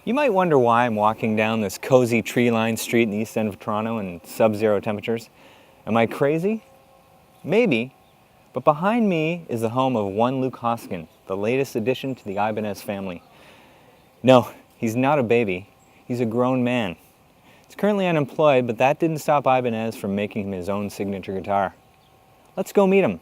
You might wonder why I'm walking down this cozy tree-lined street in the east end of Toronto in sub-zero temperatures. Am I crazy? Maybe, but behind me is the home of one Luke Hoskin, the latest addition to the Ibanez family. No, he's not a baby, he's a grown man. He's currently unemployed, but that didn't stop Ibanez from making him his own signature guitar. Let's go meet him.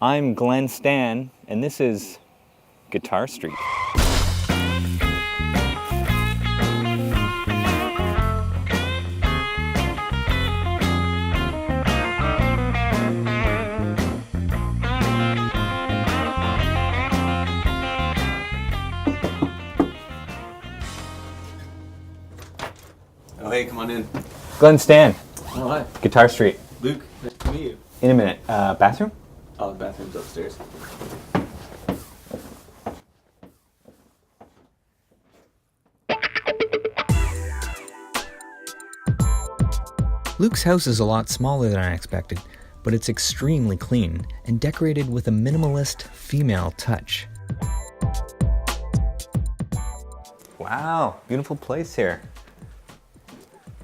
I'm Stann, and this is Guitar Street. Oh, hey, come on in. Stann. Oh, hi. Guitar Street. Luke, nice to meet you. In a minute. Bathroom? Oh, the bathroom's upstairs. Luke's house is a lot smaller than I expected, but it's extremely clean and decorated with a minimalist female touch. Wow, beautiful place here.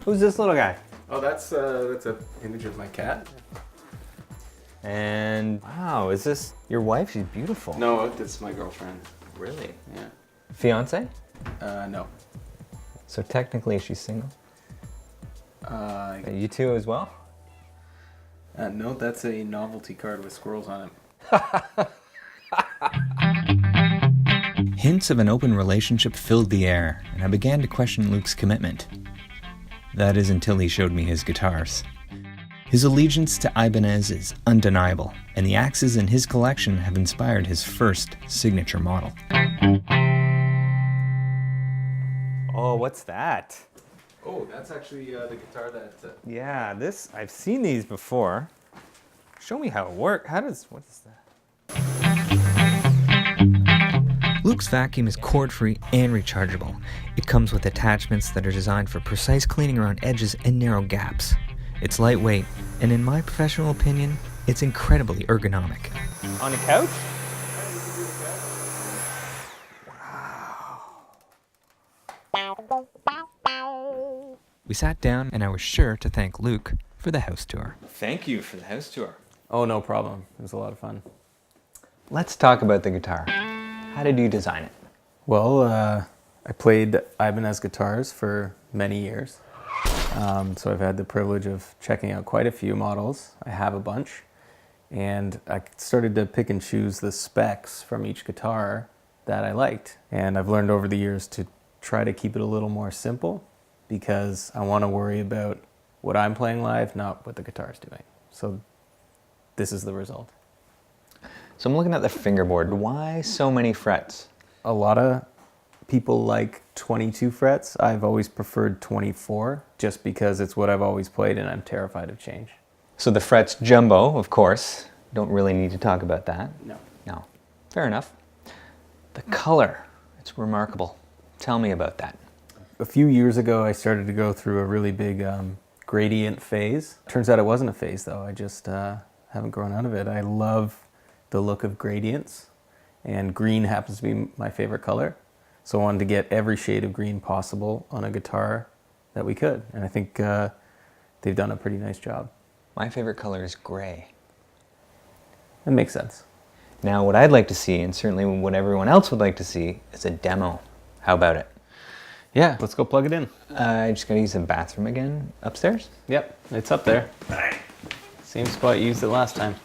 Who's this little guy? Oh, that's an image of my cat. And wow, is this your wife? She's beautiful. No, that's my girlfriend. Really? Yeah. Fiance? No. So technically she's single? You two as well? No, that's a novelty card with squirrels on it. Hints of an open relationship filled the air, and I began to question Luke's commitment. That is until he showed me his guitars. His allegiance to Ibanez is undeniable, and the axes in his collection have inspired his first signature model. Oh, what's that? Oh, that's actually the guitar that... Yeah, I've seen these before. Show me how it works. What is that? Luke's vacuum is cord-free and rechargeable. It comes with attachments that are designed for precise cleaning around edges and narrow gaps. It's lightweight, and in my professional opinion, it's incredibly ergonomic. On a couch? We sat down, and I was sure to thank Luke for the house tour. Thank you for the house tour. Oh, no problem. It was a lot of fun. Let's talk about the guitar. How did you design it? Well, I played Ibanez guitars for many years. So I've had the privilege of checking out quite a few models. I have a bunch. And I started to pick and choose the specs from each guitar that I liked. And I've learned over the years to try to keep it a little more simple because I want to worry about what I'm playing live, not what the guitar's doing. So this is the result. So I'm looking at the fingerboard. Why so many frets? A lot of people like 22 frets. I've always preferred 24 just because it's what I've always played and I'm terrified of change. So the frets jumbo, of course. Don't really need to talk about that. No. Fair enough. The color, it's remarkable. Tell me about that. A few years ago, I started to go through a really big gradient phase. Turns out it wasn't a phase though. I just haven't grown out of it. I love the look of gradients, and green happens to be my favorite color. So I wanted to get every shade of green possible on a guitar that we could. And I think they've done a pretty nice job. My favorite color is gray. That makes sense. Now what I'd like to see, and certainly what everyone else would like to see, is a demo. How about it? Yeah, let's go plug it in. I just gotta use the bathroom again. Upstairs? Yep, it's up there. Same spot you used it last time.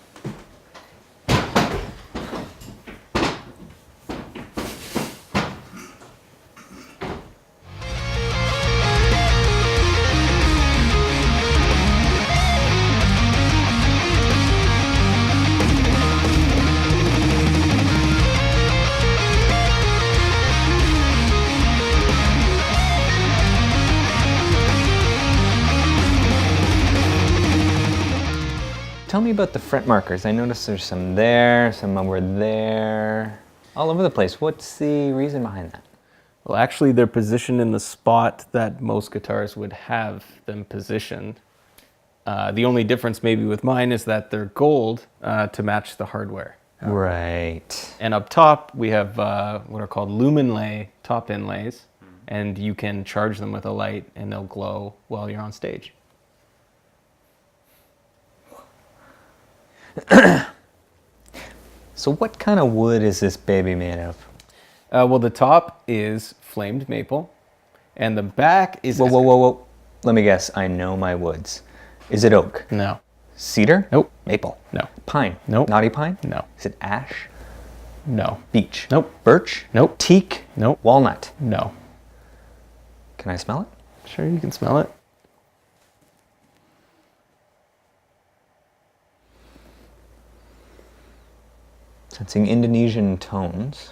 Tell me about the fret markers. I noticed there's some there, some over there, all over the place. What's the reason behind that? Well, actually, they're positioned in the spot that most guitars would have them positioned. The only difference maybe with mine is that they're gold to match the hardware. Right. And up top, we have what are called lumen lay top inlays. and you can charge them with a light and they'll glow while you're on stage. So what kind of wood is this baby made of? Well, the top is flamed maple, and the back is... Whoa, whoa, whoa, whoa. Let me guess, I know my woods. Is it oak? No. Cedar? Nope. Maple? No. Pine? Nope. Knotty pine? No. Is it ash? No. Beech? Nope. Birch? Nope. Teak? Nope. Walnut? No. Can I smell it? Sure, you can smell it. Sensing Indonesian tones.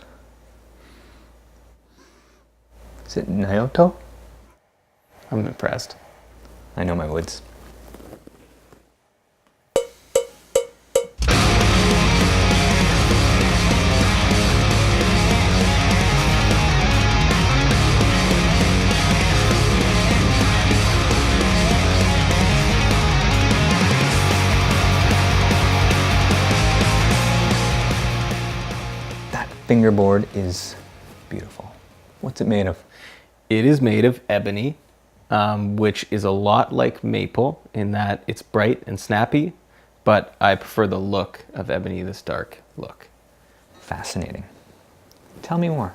Is it Nyoto? I'm impressed. I know my woods. That fingerboard is beautiful. What's it made of? It is made of ebony, which is a lot like maple in that it's bright and snappy, but I prefer the look of ebony, this dark look. Fascinating. Tell me more.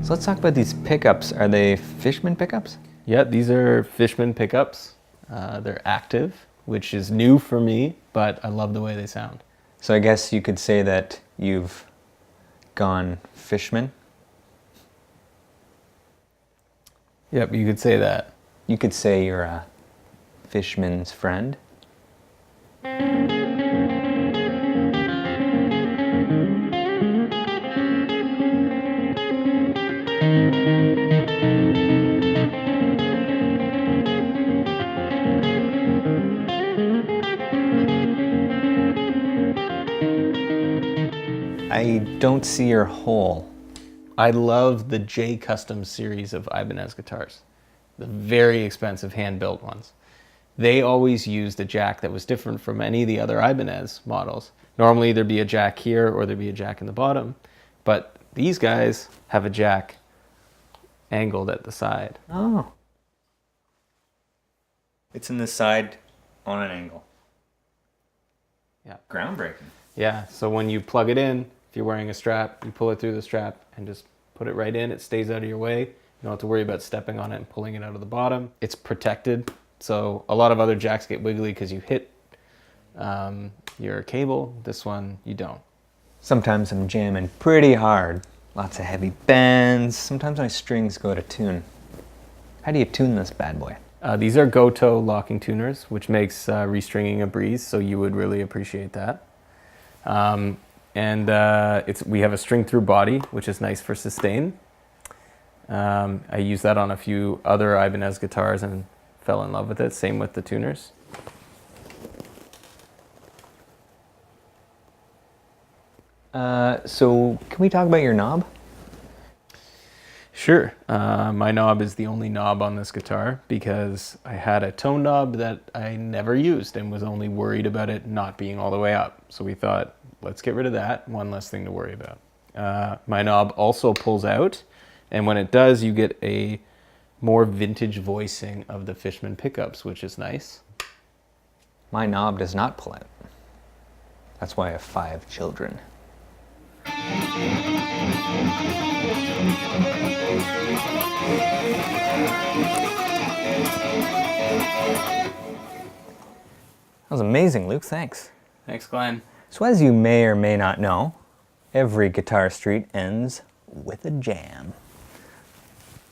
So let's talk about these pickups. Are they Fishman pickups? Yeah, these are Fishman pickups. They're active, which is new for me, but I love the way they sound. So I guess you could say that you've gone Fishman. Yep, you could say that. You could say you're a Fishman's friend. I don't see your hole. I love the J Custom series of Ibanez guitars, the very expensive hand-built ones. They always used a jack that was different from any of the other Ibanez models. Normally there'd be a jack here or there'd be a jack in the bottom, but these guys have a jack angled at the side. Oh. It's in the side on an angle. Yeah. Groundbreaking. Yeah, so when you plug it in, if you're wearing a strap, you pull it through the strap and just put it right in. It stays out of your way. You don't have to worry about stepping on it and pulling it out of the bottom. It's protected. So a lot of other jacks get wiggly because you hit your cable. This one, you don't. Sometimes I'm jamming pretty hard. Lots of heavy bends. Sometimes my strings go to tune. How do you tune this bad boy? These are Goto locking tuners, which makes restringing a breeze, so you would really appreciate that. We have a string through body, which is nice for sustain. I use that on a few other Ibanez guitars and fell in love with it. Same with the tuners. So can we talk about your knob? Sure. My knob is the only knob on this guitar because I had a tone knob that I never used and was only worried about it not being all the way up. So we thought, let's get rid of that. One less thing to worry about. My knob also pulls out, and when it does, you get a more vintage voicing of the Fishman pickups, which is nice. My knob does not pull out. That's why I have 5 children. That was amazing, Luke. Thanks. Thanks, Glenn. So as you may or may not know, every Guitar Street ends with a jam.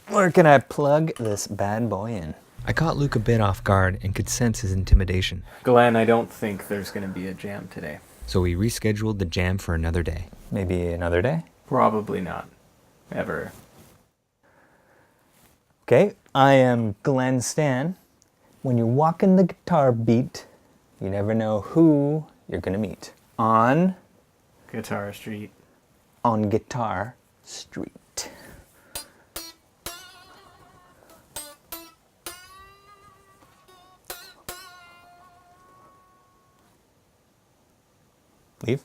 Where can I plug this bad boy in? I caught Luke a bit off guard and could sense his intimidation, Glenn, I don't think there's going to be a jam today. so we rescheduled the jam for another day. Maybe another day? Probably not. Ever. Okay, I am Glenn Stann. When you're walking the guitar beat, you never know who you're gonna meet. On Guitar Street. Guitar Street. Leave?